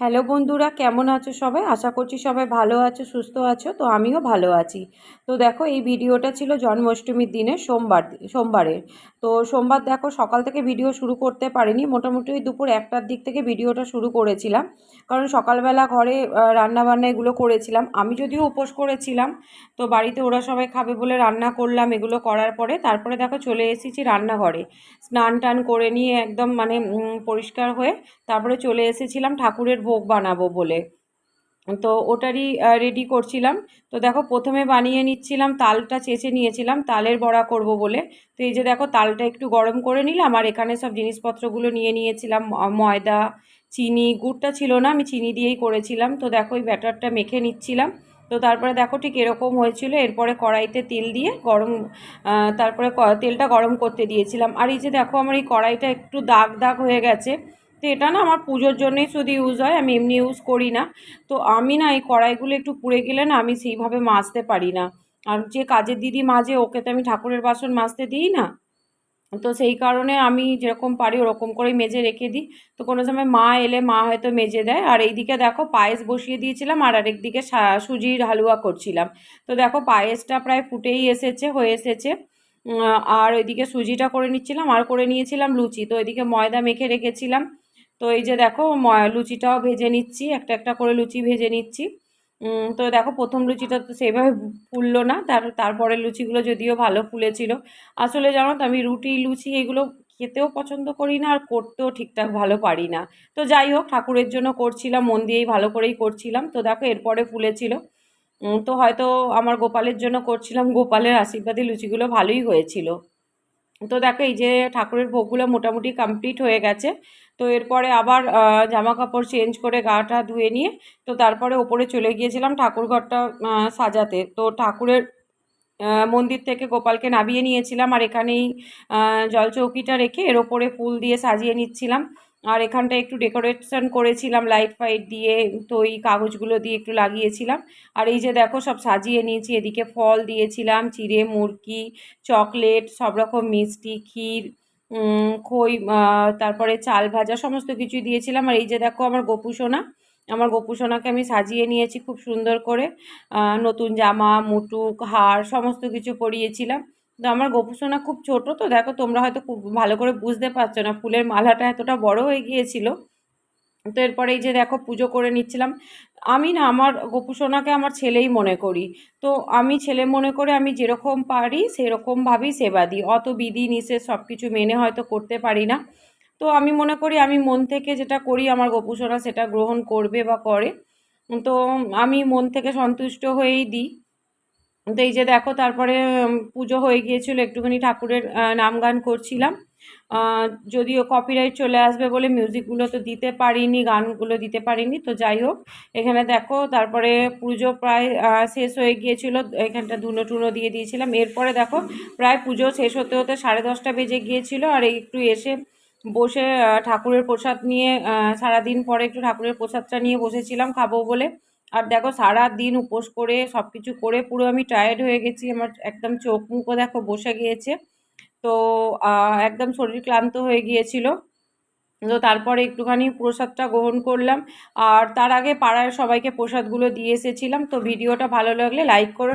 Hello বন্ধুরা, কেমন আছো সবাই? আশা করছি সবাই ভালো আছো, সুস্থ আছো। তো আমিও ভালো আছি। তো দেখো, এই ভিডিওটা ছিল জন্মাষ্টমীর দিনে সোমবারের। তো সোমবার দেখো, সকাল থেকে ভিডিও শুরু করতে পারিনি। মোটামুটি ওই দুপুর 1টার দিক থেকে ভিডিওটা শুরু করেছিলাম, কারণ সকালবেলা ঘরে রান্নাবান্না এগুলো করেছিলাম। আমি যদিও উপোস করেছিলাম, তো বাড়িতে ওরা সবাই খাবে বলে রান্না করলাম। এগুলো করার পরে তারপরে দেখো চলে এসেছি রান্নাঘরে, স্নান টান করে নিয়ে একদম মানে পরিষ্কার হয়ে তারপরে চলে এসেছিলাম ঠাকুরের ভোগ বানাবো বলে। তো ওটারই রেডি করছিলাম। তো দেখো, প্রথমে বানিয়ে নিচ্ছিলাম, তালটা চেঁচে নিয়েছিলাম তালের বড়া করব বলে। তো এই যে দেখো, তালটা একটু গরম করে নিলাম, আর এখানে সব জিনিসপত্রগুলো নিয়ে নিয়েছিলাম। ময়দা, চিনি, গুড়টা ছিল না, আমি চিনি দিয়েই করেছিলাম। তো দেখো, এই ব্যাটারটা মেখে নিচ্ছিলাম। তো তারপরে দেখো ঠিক এরকম হয়েছিল। এরপরে কড়াইতে তেল দিয়ে তারপরে তেলটা গরম করতে দিয়েছিলাম। আর এই যে দেখো, আমার এই কড়াইটা একটু দাগ দাগ হয়ে গেছে। তো এটা না আমার পুজোর জন্যই শুধু ইউজ হয়, আমি এমনি ইউজ করি না। তো আমি না এই কড়াইগুলো একটু পুড়ে গেলে না আমি সেইভাবে মাজতে পারি না। আর যে কাজের দিদি মাজে, ওকে তো আমি ঠাকুরের বাসন মাজতে দিই না। তো সেই কারণে আমি যেরকম পারি ওরকম করেই মেজে রেখে দিই। তো কোনো সময় মা এলে মা হয়তো মেজে দেয়। আর এইদিকে দেখো, পায়েস বসিয়ে দিয়েছিলাম, আর আরেকদিকে সুজির হালুয়া করছিলাম। তো দেখো, পায়েসটা প্রায় ফুটেই এসেছে, হয়ে এসেছে। আর ওইদিকে সুজিটা করে নিচ্ছিলাম, আর করে নিয়েছিলাম লুচি। তো ওইদিকে ময়দা মেখে রেখেছিলাম। তো এই যে দেখো, লুচিটাও ভেজে নিচ্ছি, একটা একটা করে লুচি ভেজে নিচ্ছি। তো দেখো, প্রথম লুচিটা তো সেইভাবে ফুললো না, তারপরে লুচিগুলো যদিও ভালো ফুলেছিল। আসলে জানো তো, আমি রুটি লুচি এগুলো খেতেও পছন্দ করি না, আর করতেও ঠিকঠাক ভালো পারি না। তো যাই হোক, ঠাকুরের জন্য করছিলাম, মন দিয়েই ভালো করেই করছিলাম। তো দেখো, এরপরে ফুলেছিল। তো হয়তো আমার গোপালের জন্য করছিলাম, গোপালের আশীর্বাদে লুচিগুলো ভালোই হয়েছিল। তো দেখো, এই যে ঠাকুরের ভোগগুলো মোটামুটি কমপ্লিট হয়ে গেছে। তো এরপরে আবার জামা কাপড় চেঞ্জ করে গাটা ধুয়ে নিয়ে তো তারপরে ওপরে চলে গিয়েছিলাম ঠাকুরঘরটা সাজাতে। তো ঠাকুরের মন্দির থেকে গোপালকে নামিয়ে নিয়েছিলাম, আর এখানেই জলচৌকিটা রেখে এর ওপরে ফুল দিয়ে সাজিয়ে নিচ্ছিলাম। আর এখানটা একটু ডেকোরেশন করেছিলাম লাইট ফাইট দিয়ে, তো এই কাগজগুলো দিয়ে একটু লাগিয়েছিলাম। আর এই যে দেখো, সব সাজিয়ে নিয়েছি। এদিকে ফল দিয়েছিলাম, চিড়ে, মুরকি, চকলেট, সব রকম মিষ্টি, ক্ষীর, খই, তারপরে চাল ভাজা, সমস্ত কিছু দিয়েছিলাম। আর এই যে দেখো, আমার গোপু সোনাকে আমি সাজিয়ে নিয়েছি খুব সুন্দর করে। নতুন জামা, মুটুক, হার সমস্ত কিছু পরিয়েছিলাম। তো আমার গোপু সোনা খুব ছোট, তো দেখো তোমরা হয়তো খুব ভালো করে বুঝতে পারছো না, ফুলের মালাটা এতটা বড় হয়ে গিয়েছিল। তো এরপরে এই যে দেখো, পুজো করে নিচ্ছিলাম। আমি না আমার গোপু সোনাকে আমার ছেলেই মনে করি। তো আমি ছেলে মনে করে আমি যেরকম পারি সেরকমভাবেই সেবা দিই। অত বিধি নিষেধ সব কিছু মেনে হয়তো করতে পারি না। তো আমি মনে করি আমি মন থেকে যেটা করি আমার গোপু সোনা সেটা গ্রহণ করবে বা করে। তো আমি মন থেকে সন্তুষ্ট হয়েই দিই। তো এই যে দেখো, তারপরে পুজো হয়ে গিয়েছিল, একটুখানি ঠাকুরের নাম গান করছিলাম। আহ, যদিও কপিরাইট চলে আসবে বলে মিউজিকগুলো তো দিতে পারিনি, গানগুলো দিতে পারিনি। তো যাই হোক, এখানে দেখো, তারপরে পুজো প্রায় শেষ হয়ে গিয়েছিল। এখানটা ধুনো টুনো দিয়ে দিয়েছিলাম। এরপরে দেখো, প্রায় পুজো শেষ হতে হতে 10:30 বেজে গিয়েছিল। আর একটু এসে বসে ঠাকুরের প্রসাদ নিয়ে, সারাদিন পরে একটু ঠাকুরের প্রসাদটা নিয়ে বসেছিলাম খাবো বলে। আর দেখো, সারা দিন উপোস করে সব কিছু করে পুরো আমি টায়ার্ড হয়ে গেছি, আমার একদম চোখ মুখও দেখো বসে গিয়েছে। তো একদম শরীর ক্লান্ত হয়ে গিয়েছিল। তো তারপরে একটুখানি প্রসাদটা গ্রহণ করলাম। আর তার আগে পাড়ার সবাইকে প্রসাদগুলো দিয়ে এসেছিলাম। তো ভিডিওটা ভালো লাগলে লাইক করো।